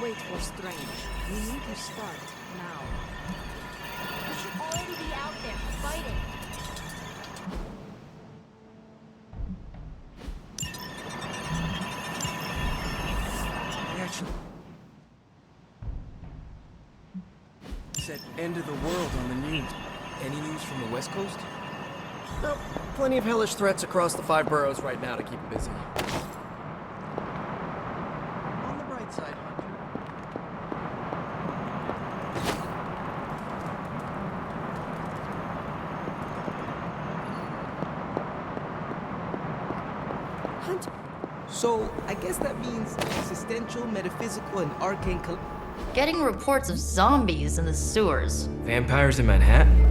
wait for Strange. We need to start now. We should already be out there, fighting. Actually, said end of the world on the news. Any news from the West Coast? Nope. Plenty of hellish threats across the 5 boroughs right now to keep them busy. On the bright side, Hunter. So, I guess that means existential, metaphysical, and arcane Getting reports of zombies in the sewers. Vampires in Manhattan?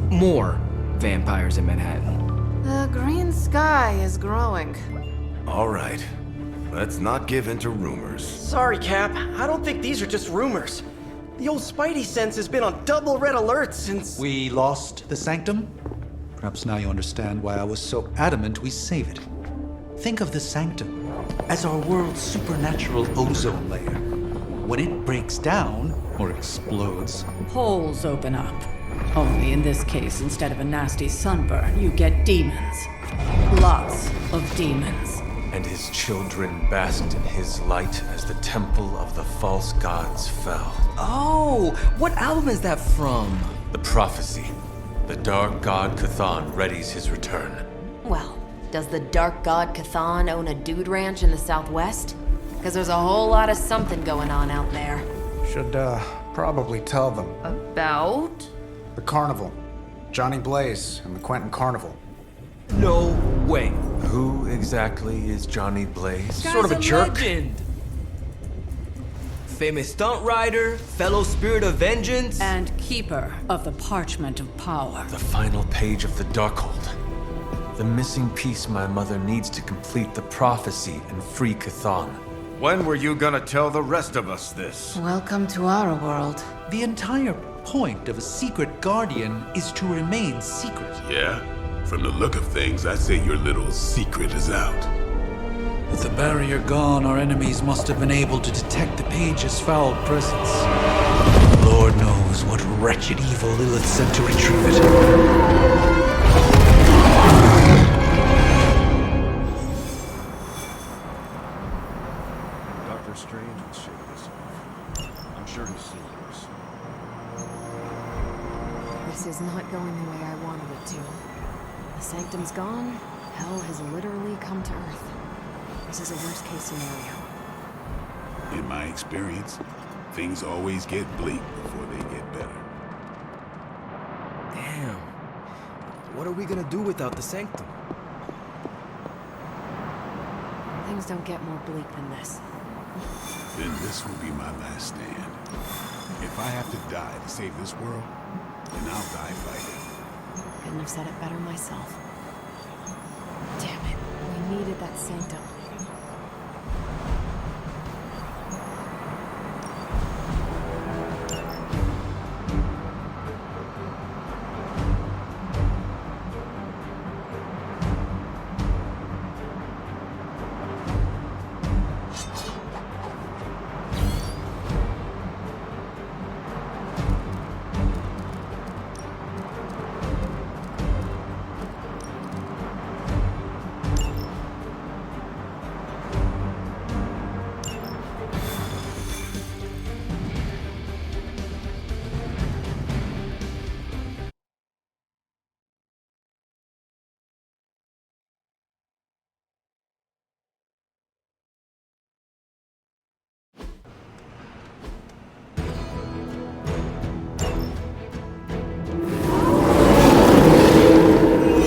More vampires in Manhattan. The green sky is growing. All right. Let's not give in to rumors. Sorry, Cap. I don't think these are just rumors. The old Spidey sense has been on double red alert since... We lost the Sanctum? Perhaps now you understand why I was so adamant we save it. Think of the Sanctum as our world's supernatural ozone layer. When it breaks down, or explodes, Holes open up. Only in this case, instead of a nasty sunburn, you get demons. Lots of demons. And his children basked in his light as the temple of the false gods fell. Oh, what album is that from? The prophecy. The dark god Cthon readies his return. Well, does the Dark God Cthon own a dude ranch in the Southwest? Because there's a whole lot of something going on out there. Should, probably tell them. About? The carnival. Johnny Blaze and the Quentin Carnival. No way. Who exactly is Johnny Blaze? Sort of a jerk. Legend. Famous stunt rider, fellow spirit of vengeance. And keeper of the parchment of power. The final page of the Darkhold. The missing piece my mother needs to complete the prophecy and free Cthon. When were you gonna tell the rest of us this? Welcome to our world. the entire point of a secret guardian is to remain secret. Yeah? From the look of things, I'd say your little secret is out. With the barrier gone, our enemies must have been able to detect the page's foul presence. Lord knows what wretched evil Lilith sent to retrieve it. Dr. Strange will shake this off. I'm sure he's seen yours. This is not going the way I wanted it to. The Sanctum's gone. Hell has literally come to Earth. This is a worst-case scenario. In my experience, things always get bleak before they get better. Damn. What are we gonna do without the Sanctum? Things don't get more bleak than this. Then this will be my last stand. If I have to die to save this world, then I'll die fighting. Couldn't have said it better myself. Damn it. We needed that Sanctum.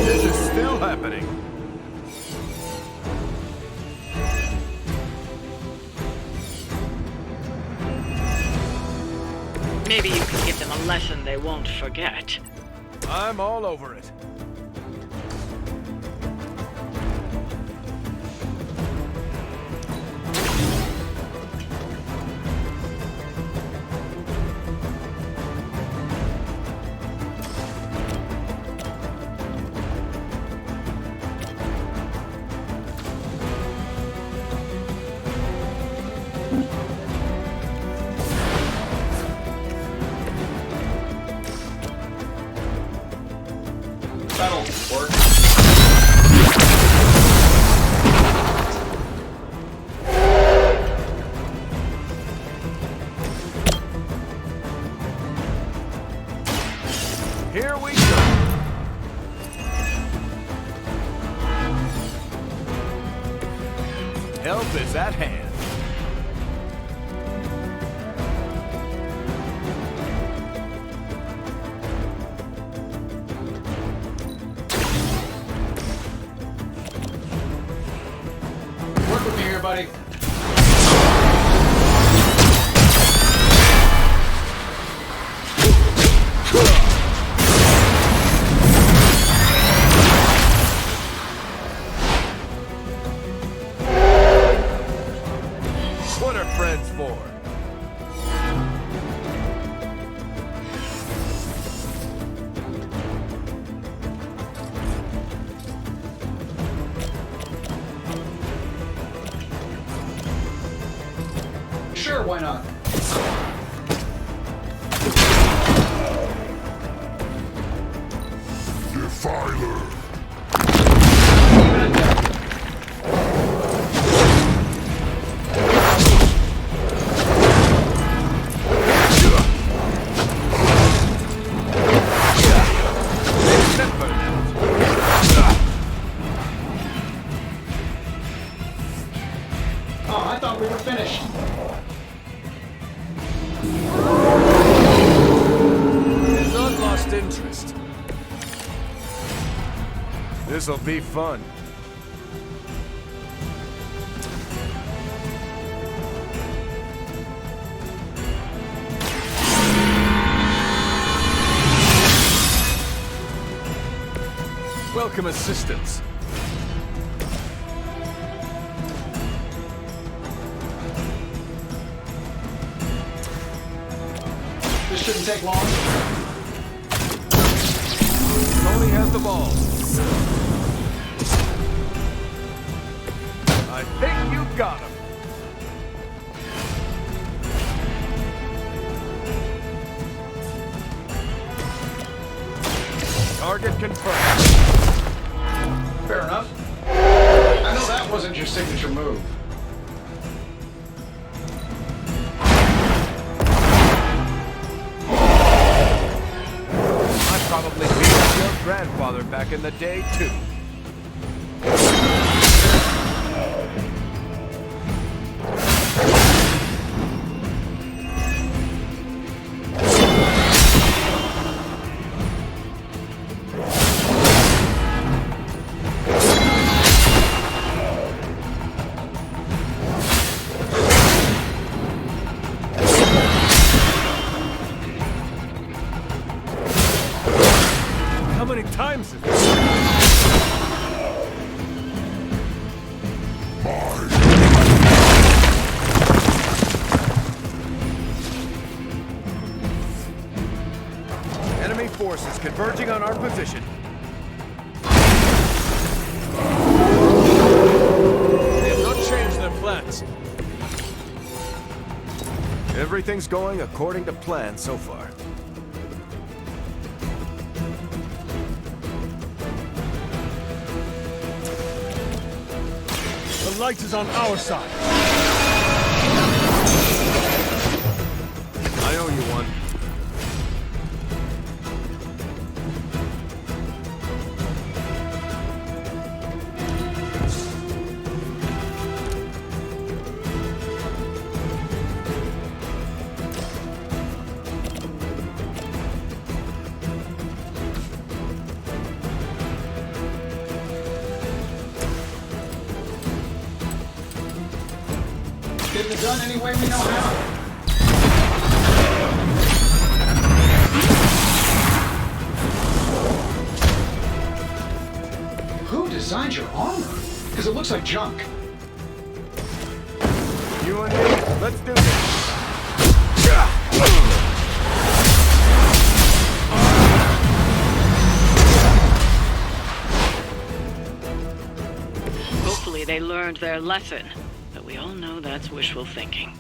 This is still happening. Maybe you can give them a lesson they won't forget. I'm all over it. Help is at hand. Work with me here, buddy. What are friends for? Sure, why not? Defiler. Oh, I thought we were finished. I've not lost interest. This'll be fun. Welcome assistance. This shouldn't take long. Tony has the ball. I think you got him. Target confirmed. Fair enough. I know that wasn't your signature move. I probably beat up your grandfather back in the day, too. How many times is this? Enemy forces converging on our position. They have not changed their plans. Everything's going according to plan so far. The light is on our side. I owe you one. Getting it done any way we know how. Who designed your armor? Because it looks like junk. You and me, let's do this. Hopefully they learned their lesson, but we all know that's wishful thinking.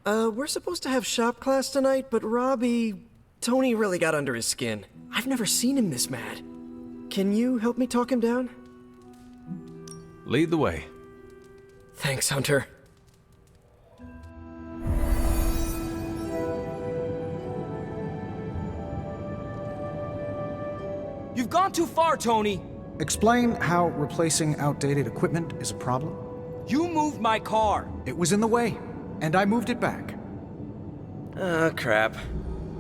We're supposed to have shop class tonight, but Tony really got under his skin. I've never seen him this mad. Can you help me talk him down? Lead the way. Thanks, Hunter. You've gone too far, Tony. Explain how replacing outdated equipment is a problem. You moved my car. It was in the way, and I moved it back. Crap.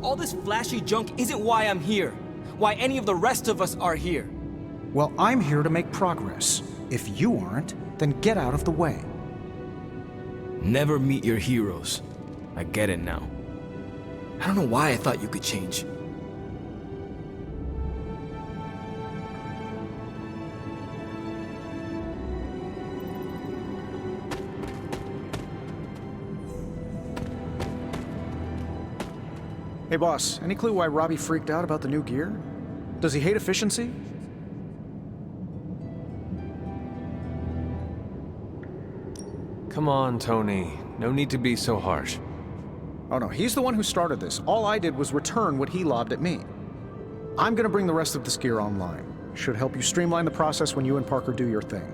All this flashy junk isn't why I'm here. Why any of the rest of us are here. Well, I'm here to make progress. If you aren't, then get out of the way. Never meet your heroes. I get it now. I don't know why I thought you could change. Hey boss, any clue why Robbie freaked out about the new gear? Does he hate efficiency? Come on, Tony. No need to be so harsh. Oh no, he's the one who started this. All I did was return what he lobbed at me. I'm gonna bring the rest of this gear online. Should help you streamline the process when you and Parker do your thing.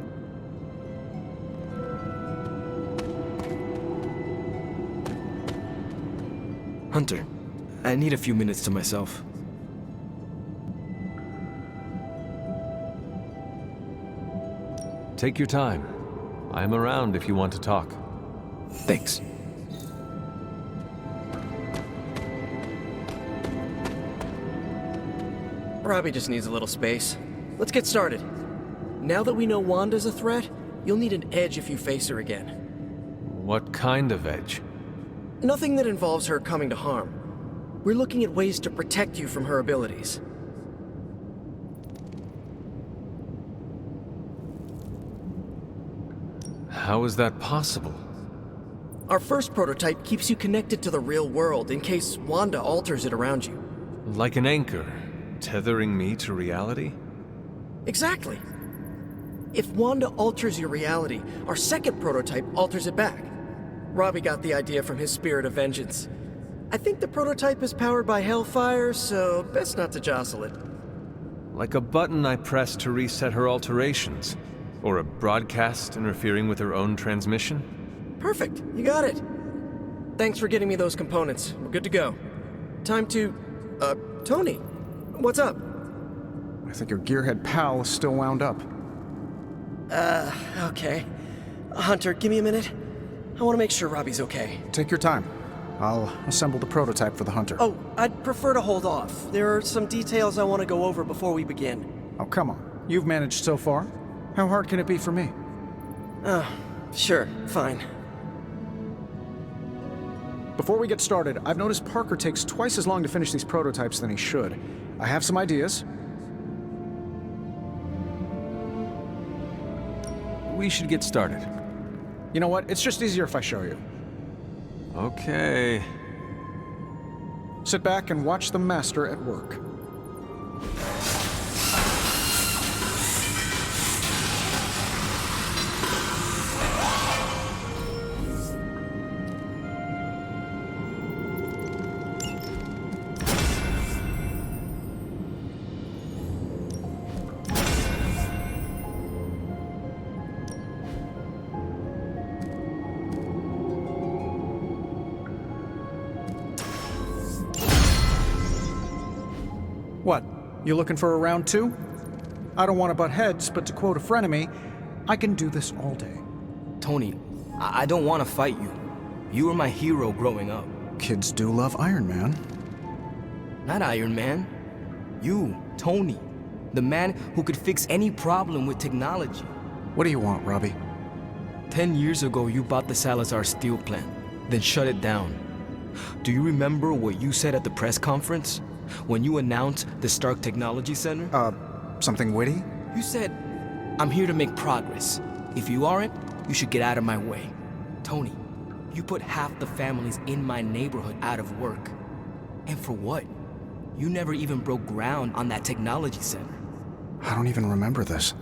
Hunter, I need a few minutes to myself. Take your time. I'm around if you want to talk. Thanks. Robbie just needs a little space. Let's get started. Now that we know Wanda's a threat, you'll need an edge if you face her again. What kind of edge? Nothing that involves her coming to harm. We're looking at ways to protect you from her abilities. How is that possible? Our first prototype keeps you connected to the real world in case Wanda alters it around you. Like an anchor, tethering me to reality? Exactly. If Wanda alters your reality, our second prototype alters it back. Robbie got the idea from his spirit of vengeance. I think the prototype is powered by Hellfire, so best not to jostle it. Like a button I press to reset her alterations? Or a broadcast interfering with her own transmission? Perfect, you got it. Thanks for getting me those components. We're good to go. Time to... Tony, what's up? I think your gearhead pal is still wound up. Okay. Hunter, give me a minute. I want to make sure Robbie's okay. Take your time. I'll assemble the prototype for the Hunter. Oh, I'd prefer to hold off. There are some details I want to go over before we begin. Oh, come on. You've managed so far. How hard can it be for me? Sure, fine. Before we get started, I've noticed Parker takes twice as long to finish these prototypes than he should. I have some ideas. We should get started. You know what? It's just easier if I show you. Okay. Sit back and watch the master at work. What? You looking for a round two? I don't want to butt heads, but to quote a frenemy, I can do this all day. Tony, I don't want to fight you. You were my hero growing up. Kids do love Iron Man. Not Iron Man. You, Tony. The man who could fix any problem with technology. What do you want, Robbie? 10 years ago, you bought the Salazar steel plant, then shut it down. Do you remember what you said at the press conference? When you announced the Stark Technology Center? Something witty? You said, I'm here to make progress. If you aren't, you should get out of my way. Tony, you put half the families in my neighborhood out of work. And for what? You never even broke ground on that technology center. I don't even remember this.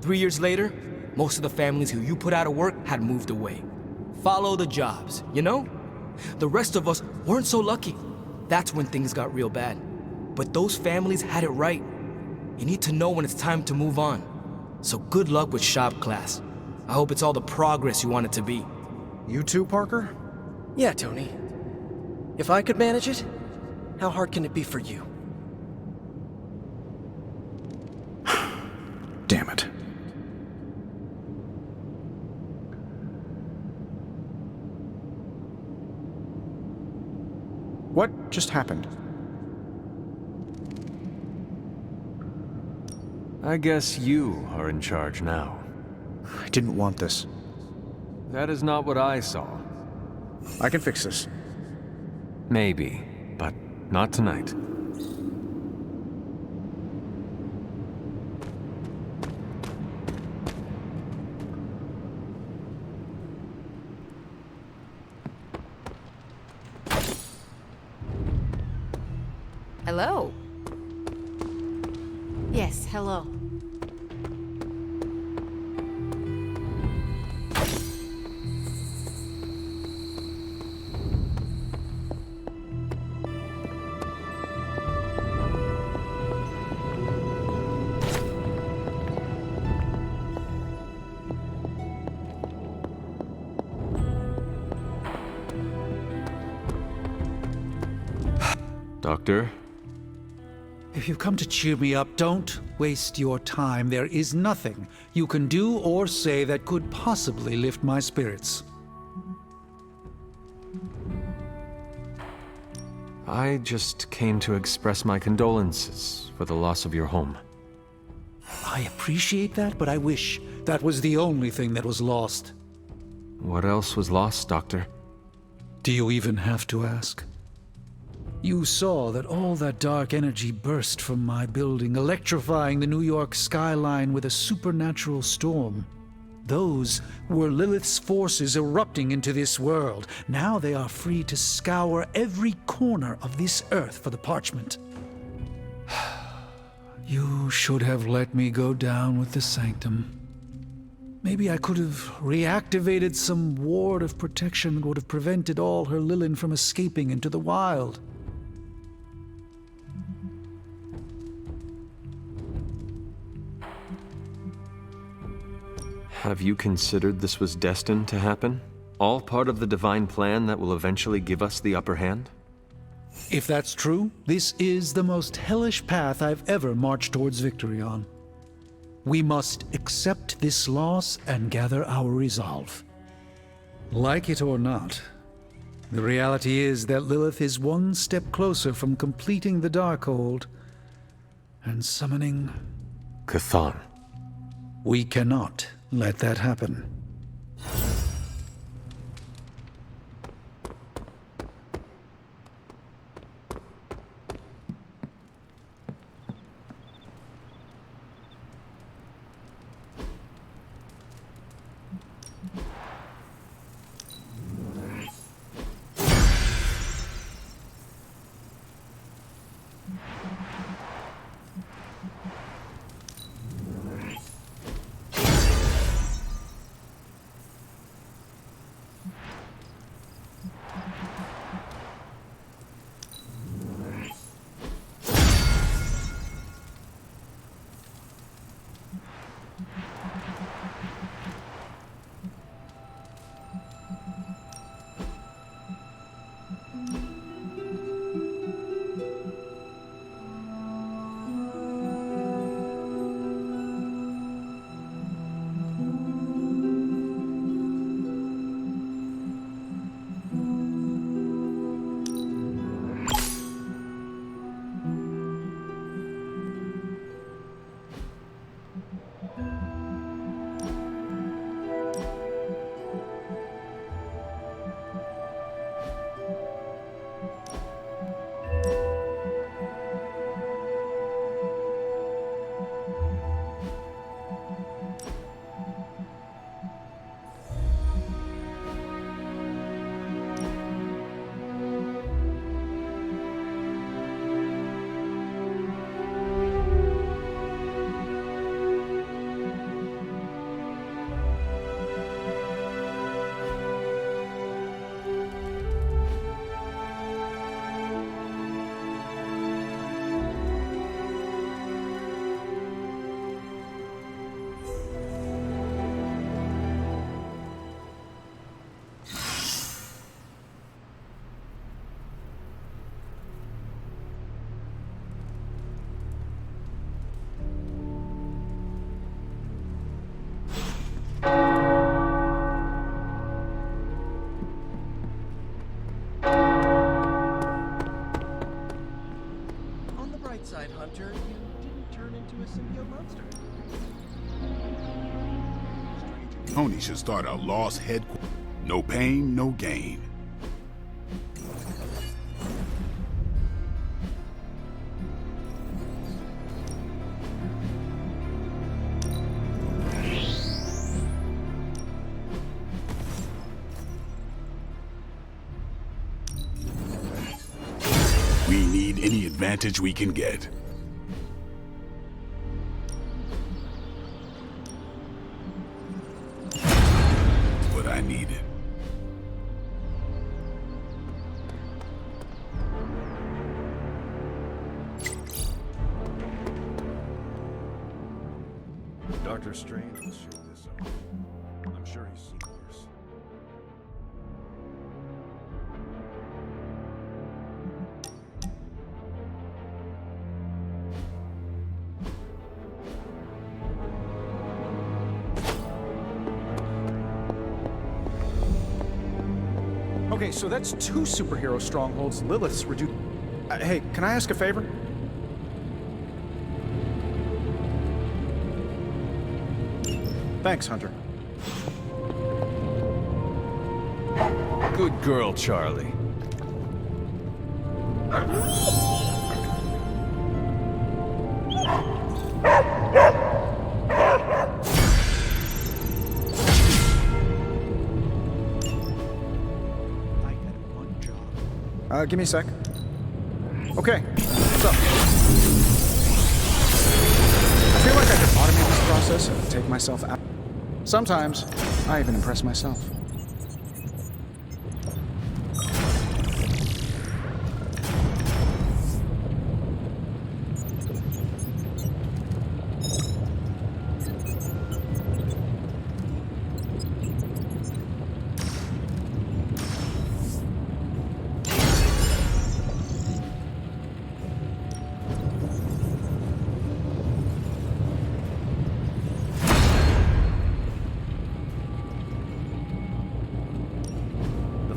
3 years later, most of the families who you put out of work had moved away. Follow the jobs, you know? The rest of us weren't so lucky. That's when things got real bad. But those families had it right. You need to know when it's time to move on. So good luck with shop class. I hope it's all the progress you want it to be. You too, Parker? Yeah, Tony. If I could manage it, how hard can it be for you? Damn it. What just happened? I guess you are in charge now. I didn't want this. That is not what I saw. I can fix this. Maybe, but not tonight. Hello? Yes, hello. Doctor? If you've come to cheer me up, don't waste your time. There is nothing you can do or say that could possibly lift my spirits. I just came to express my condolences for the loss of your home. I appreciate that, but I wish that was the only thing that was lost. What else was lost, Doctor? Do you even have to ask? You saw that all that dark energy burst from my building, electrifying the New York skyline with a supernatural storm. Those were Lilith's forces erupting into this world. Now they are free to scour every corner of this earth for the parchment. You should have let me go down with the Sanctum. Maybe I could have reactivated some ward of protection that would have prevented all her Lilin from escaping into the wild. Have you considered this was destined to happen? All part of the divine plan that will eventually give us the upper hand? If that's true, this is the most hellish path I've ever marched towards victory on. We must accept this loss and gather our resolve. Like it or not, the reality is that Lilith is one step closer from completing the Darkhold and summoning Chthon. We cannot let that happen. Walter, you didn't turn into a symbiote monster. Tony should start our lost headquarters. No pain, no gain. We need any advantage we can get. What I needed. Dr. Strange will show this off. I'm sure he's seen worse. Okay, so that's 2 superhero strongholds Lilith's reduced. Hey, can I ask a favor? Thanks, Hunter. Good girl, Charlie. Give me a sec. Okay, what's up? I feel like I could automate this process and take myself out. Sometimes, I even impress myself.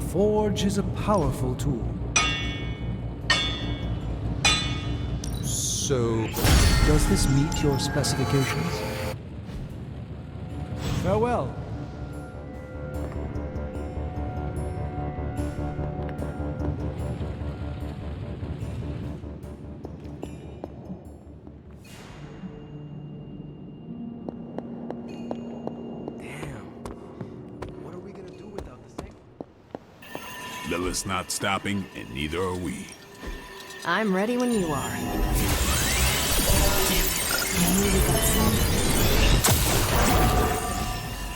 Forge is a powerful tool. So, does this meet your specifications? Farewell. Lilith's not stopping, and neither are we. I'm ready when you are.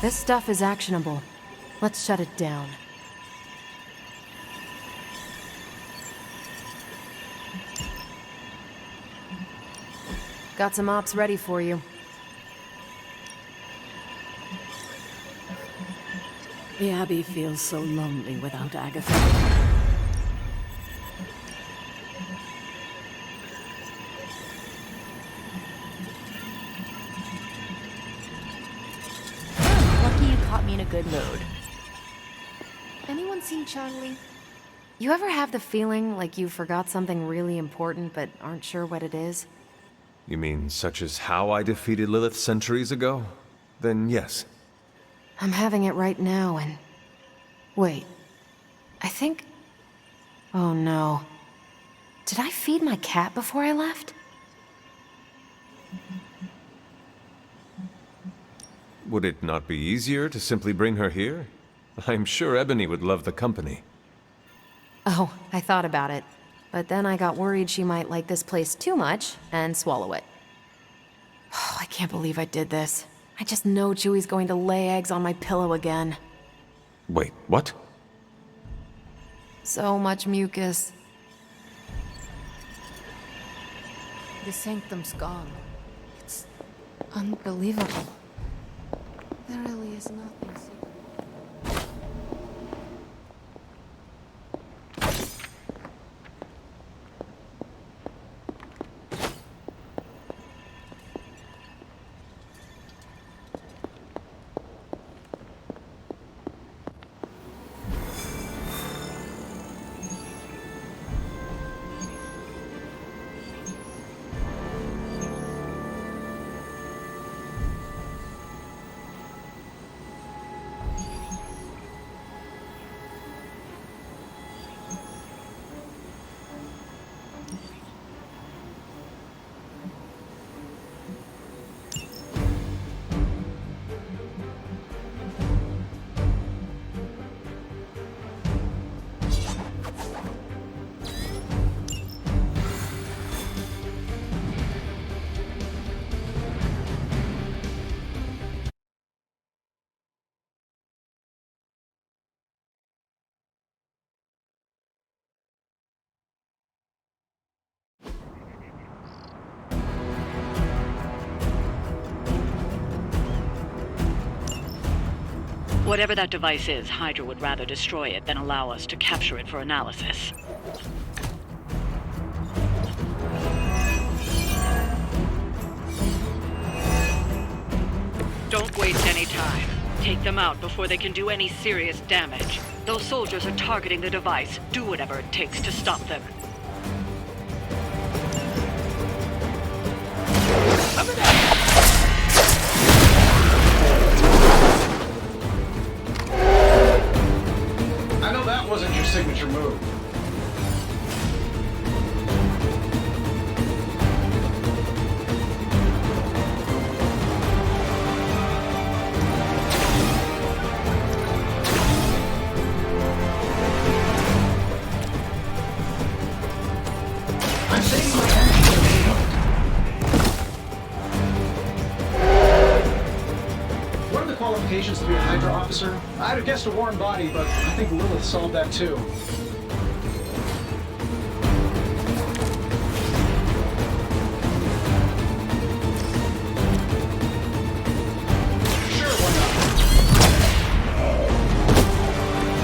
This stuff is actionable. Let's shut it down. Got some ops ready for you. The Abbey feels so lonely without Agatha. Lucky you caught me in a good mood. Anyone seen Charlie? You ever have the feeling like you forgot something really important but aren't sure what it is? You mean such as how I defeated Lilith centuries ago? Then yes. I'm having it right now and... Wait. I think... Oh no. Did I feed my cat before I left? Would it not be easier to simply bring her here? I'm sure Ebony would love the company. Oh, I thought about it. But then I got worried she might like this place too much and swallow it. Oh, I can't believe I did this. I just know Chewie's going to lay eggs on my pillow again. Wait, what? So much mucus. The sanctum's gone. It's unbelievable. There really is nothing. Whatever that device is, Hydra would rather destroy it than allow us to capture it for analysis. Don't waste any time. Take them out before they can do any serious damage. Those soldiers are targeting the device. Do whatever it takes to stop them. I know that wasn't your signature move. I'm saving my energy. What are the qualifications to be a Hydra officer? I'd have guessed a warm body, but I think Lilith solved that too. Sure, why not?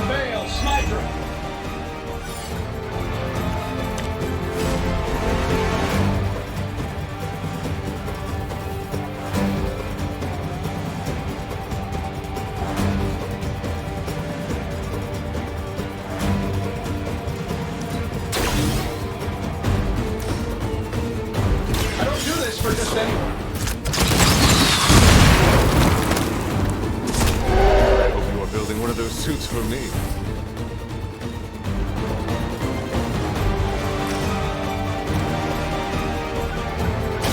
Fail, Smydra! I don't do this for just anyone. I hope you are building one of those suits for me.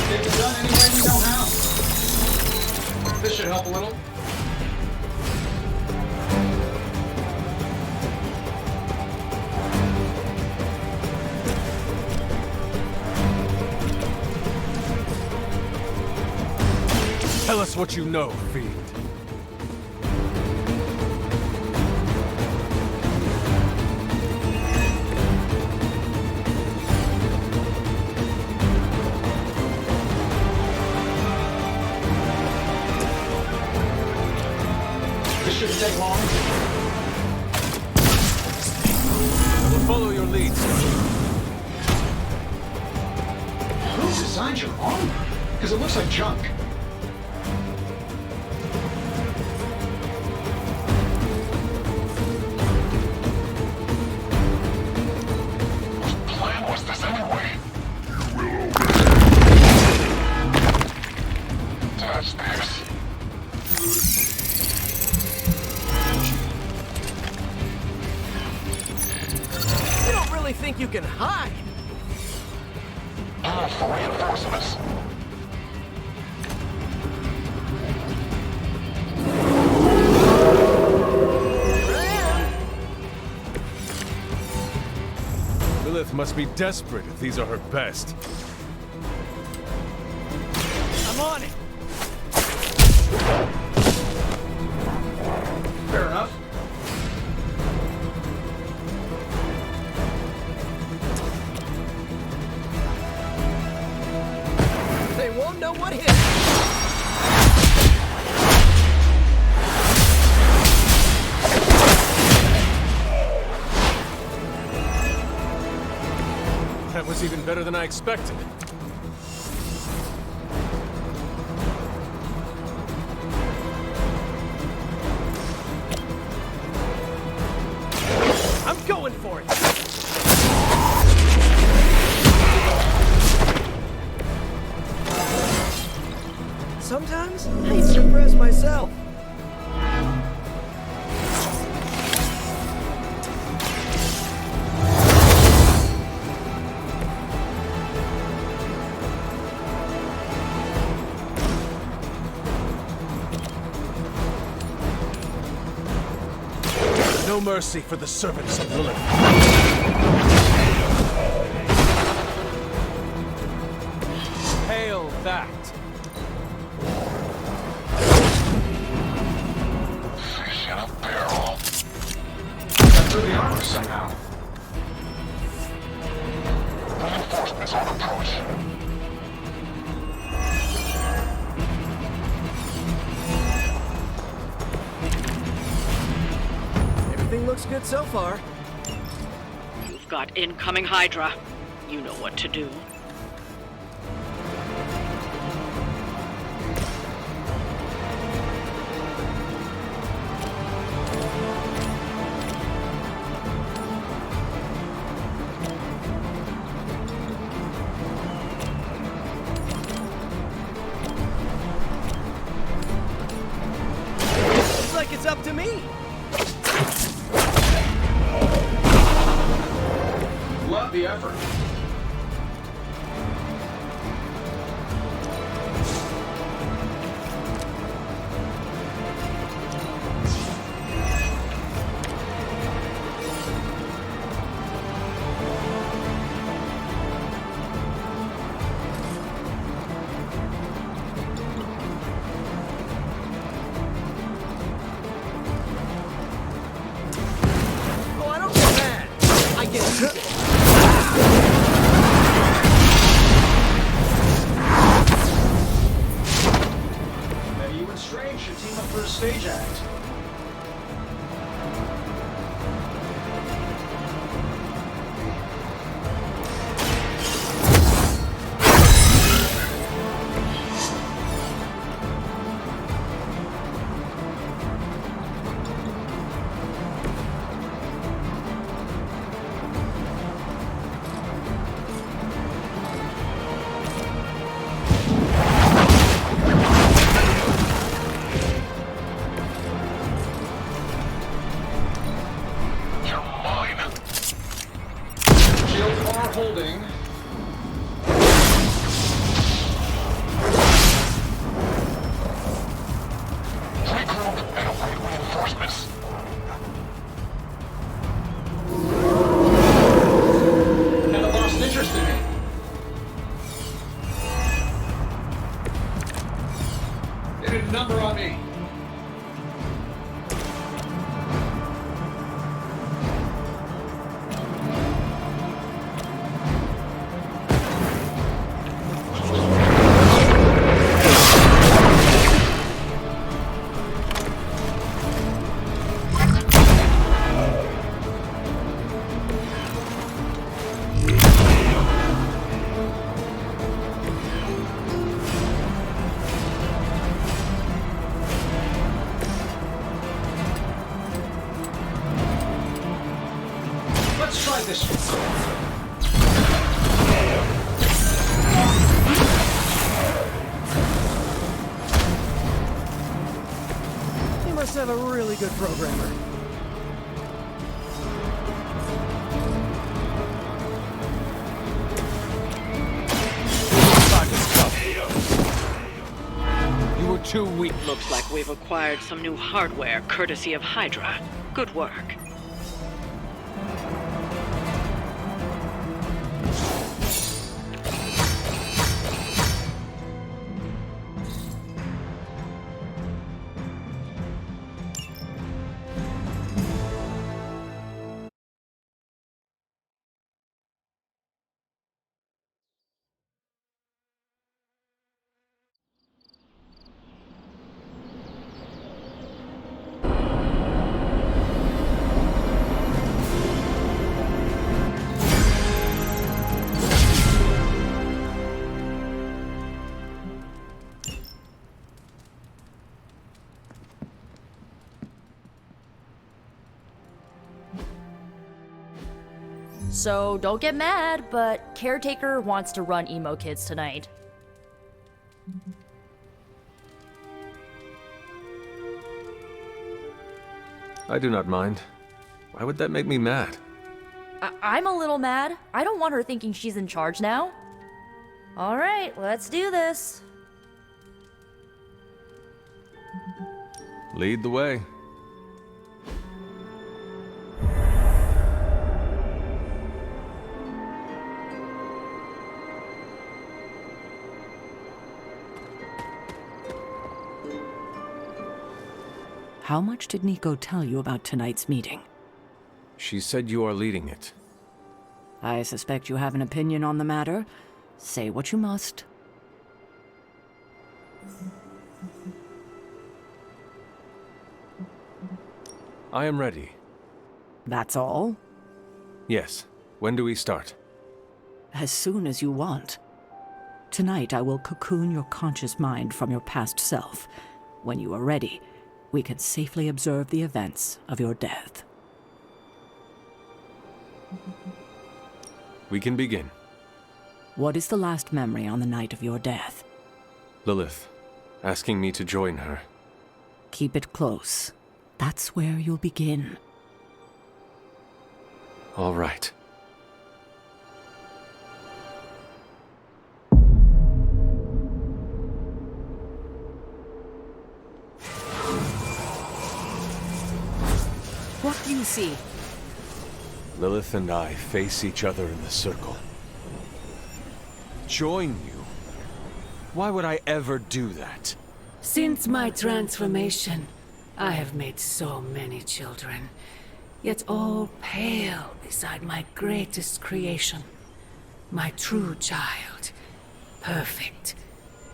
Get it done any way we know how. This should help a little. Tell us what you know, Fiend. This shouldn't take long. We'll follow your lead, Sergeant. Who designed your armor? Because it looks like junk. You don't really think you can hide? Reinforcements. Lilith must be desperate if these are her best. I'm on it. Fair enough. They won't know what hit. That was even better than I expected. I'm going for it. Sometimes I surprise myself. No mercy for the servants of Lilith. Hail that! Fish in a barrel. Got through the armor somehow. Reinforcements on approach. looks good so far. You've got incoming Hydra. You know what to do. Looks like it's up to me. Love the effort. Oh, I don't get mad. I get... Maybe you and Strange should team up for a stage act. Shield R holding. Regroup and await reinforcements. Never lost interest in me. They did a number on me. Let's try this one. He must have a really good programmer. You were too weak. Looks like we've acquired some new hardware courtesy of Hydra. Good work. So don't get mad, but Caretaker wants to run Emo Kids tonight. I do not mind. Why would that make me mad? I'm a little mad. I don't want her thinking she's in charge now. All right, let's do this. Lead the way. How much did Nico tell you about tonight's meeting? She said you are leading it. I suspect you have an opinion on the matter. Say what you must. I am ready. That's all? Yes. When do we start? As soon as you want. Tonight I will cocoon your conscious mind from your past self. When you are ready, we can safely observe the events of your death. We can begin. What is the last memory on the night of your death? Lilith, asking me to join her. Keep it close. That's where you'll begin. All right. What do you see? Lilith and I face each other in the circle. Join you? Why would I ever do that? Since my transformation, I have made so many children, yet all pale beside my greatest creation. My true child, perfect,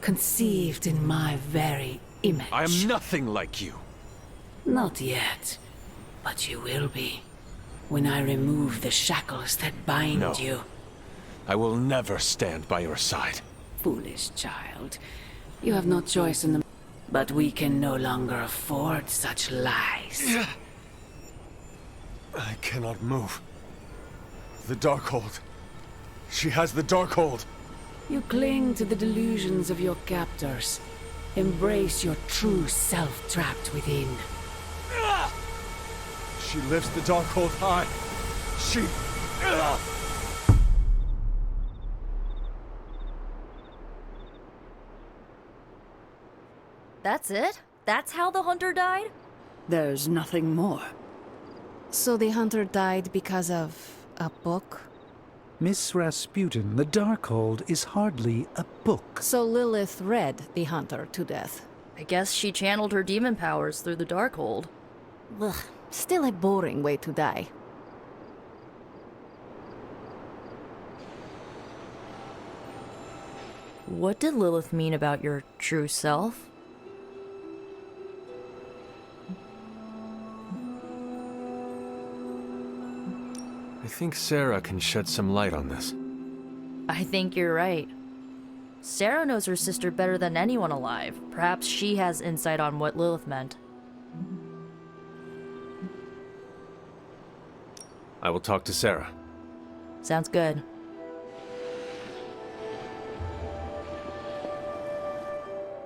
conceived in my very image. I am nothing like you. Not yet, but you will be, when I remove the shackles that bind No. you. I will never stand by your side. Foolish child, you have no choice in the... But we can no longer afford such lies. I cannot move. The Darkhold. She has the Darkhold. You cling to the delusions of your captors. Embrace your true self trapped within. She lifts the Darkhold high. She... That's it? That's how the hunter died? There's nothing more. So the hunter died because of a book? Miss Rasputin, the Darkhold is hardly a book. So Lilith read the hunter to death. I guess she channeled her demon powers through the Darkhold. Ugh, still a boring way to die. What did Lilith mean about your true self? I think Sarah can shed some light on this. I think you're right. Sarah knows her sister better than anyone alive. Perhaps she has insight on what Lilith meant. I will talk to Sarah. Sounds good.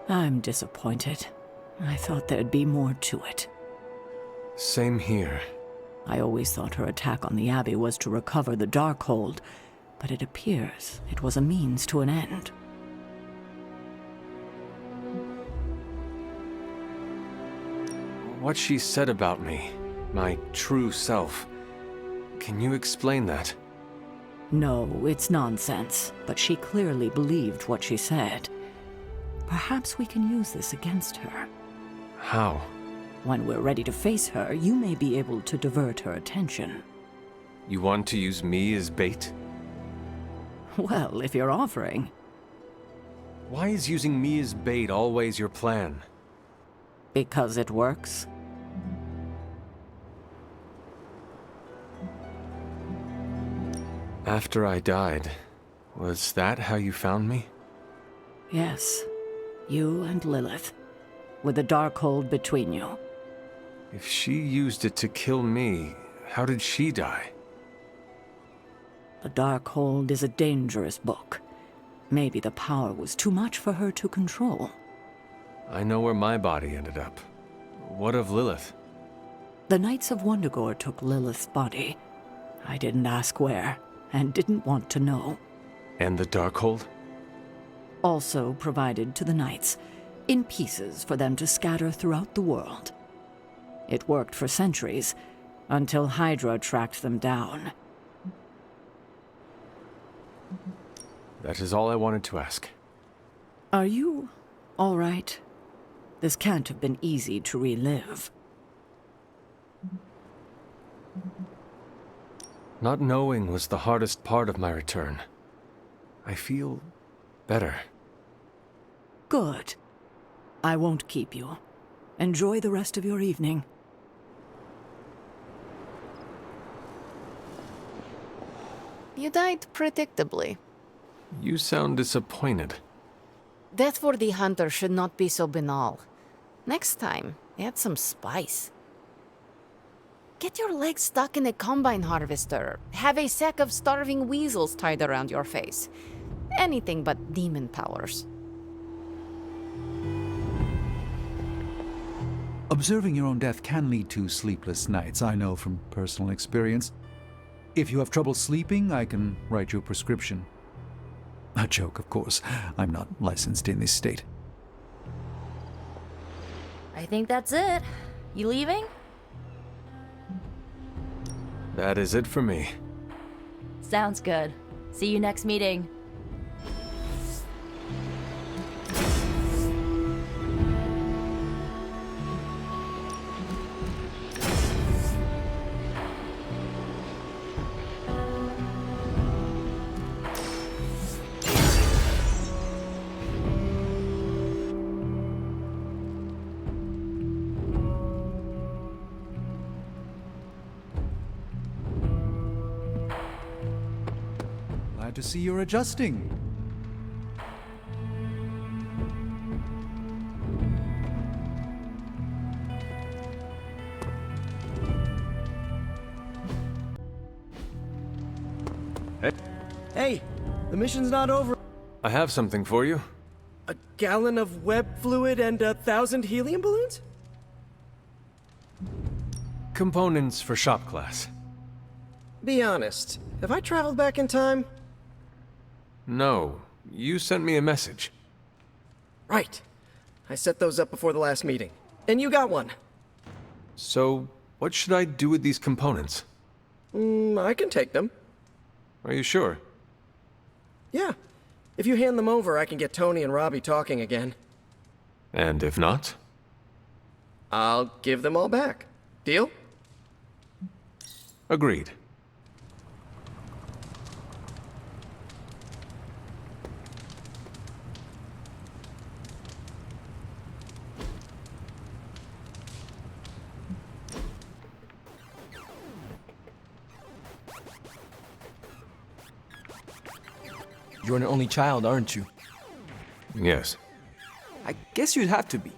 I'm disappointed. I thought there'd be more to it. Same here. I always thought her attack on the Abbey was to recover the Darkhold, but it appears it was a means to an end. What she said about me, my true self, can you explain that? No, it's nonsense, but she clearly believed what she said. Perhaps we can use this against her. How? When we're ready to face her, you may be able to divert her attention. You want to use me as bait? Well, if you're offering. Why is using me as bait always your plan? Because it works. After I died, was that how you found me? Yes. You and Lilith. With the Darkhold between you. If she used it to kill me, how did she die? The Darkhold is a dangerous book. Maybe the power was too much for her to control. I know where my body ended up. What of Lilith? The Knights of Wundagore took Lilith's body. I didn't ask where, and didn't want to know. And the Darkhold? Also provided to the Knights, in pieces for them to scatter throughout the world. It worked for centuries, until Hydra tracked them down. That is all I wanted to ask. Are you all right? This can't have been easy to relive. Not knowing was the hardest part of my return. I feel better. Good. I won't keep you. Enjoy the rest of your evening. You died predictably. You sound disappointed. Death for the hunter should not be so banal. Next time, add some spice. Get your legs stuck in a combine harvester. Have a sack of starving weasels tied around your face. Anything but demon powers. Observing your own death can lead to sleepless nights, I know from personal experience. If you have trouble sleeping, I can write you a prescription. A joke, of course. I'm not licensed in this state. I think that's it. You leaving? That is it for me. Sounds good. See you next meeting. Glad to see you're adjusting. Hey, the mission's not over. I have something for you. A gallon of web fluid and 1,000 helium balloons? Components for shop class. Be honest, have I traveled back in time? No, you sent me a message. Right. I set those up before the last meeting. And you got one. So, what should I do with these components? I can take them. Are you sure? Yeah. If you hand them over, I can get Tony and Robbie talking again. And if not? I'll give them all back. Deal? Agreed. You're an only child, aren't you? Yes. I guess you'd have to be.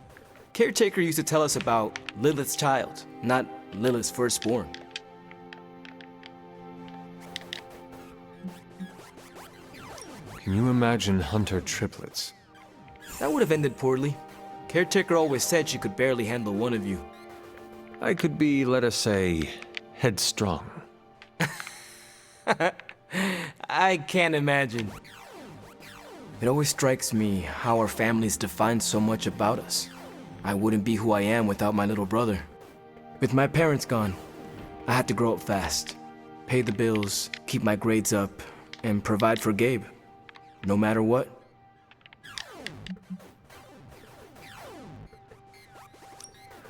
Caretaker used to tell us about Lilith's child, not Lilith's firstborn. Can you imagine Hunter triplets? That would have ended poorly. Caretaker always said she could barely handle one of you. I could be, let us say, headstrong. I can't imagine. It always strikes me how our families define so much about us. I wouldn't be who I am without my little brother. With my parents gone, I had to grow up fast, pay the bills, keep my grades up, and provide for Gabe, no matter what.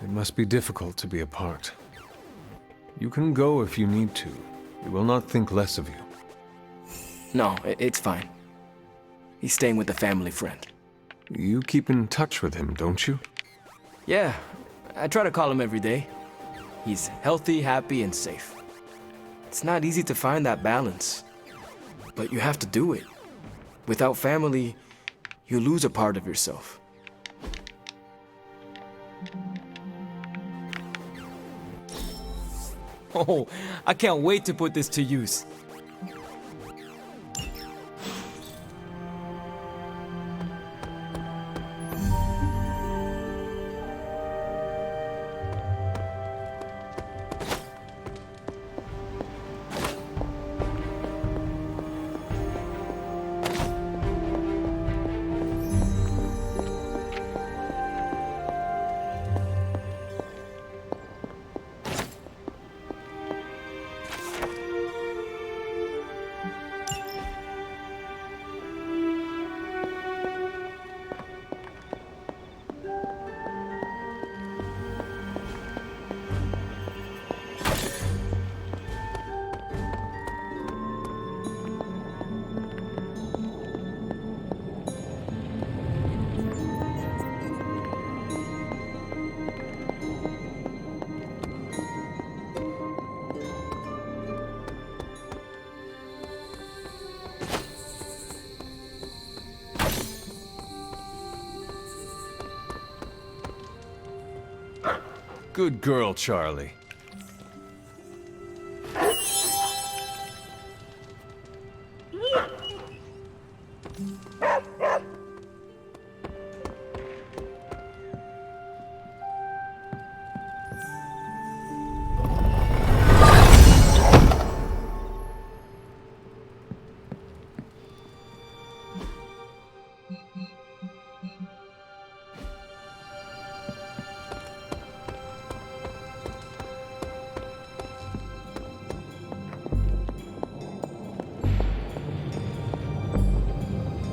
It must be difficult to be apart. You can go if you need to. We will not think less of you. No, it's fine. He's staying with a family friend. You keep in touch with him, don't you? Yeah, I try to call him every day. He's healthy, happy, and safe. It's not easy to find that balance, but you have to do it. Without family, you lose a part of yourself. Oh, I can't wait to put this to use. Good girl, Charlie.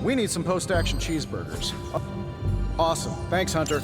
We need some post-action cheeseburgers. Awesome. Thanks, Hunter.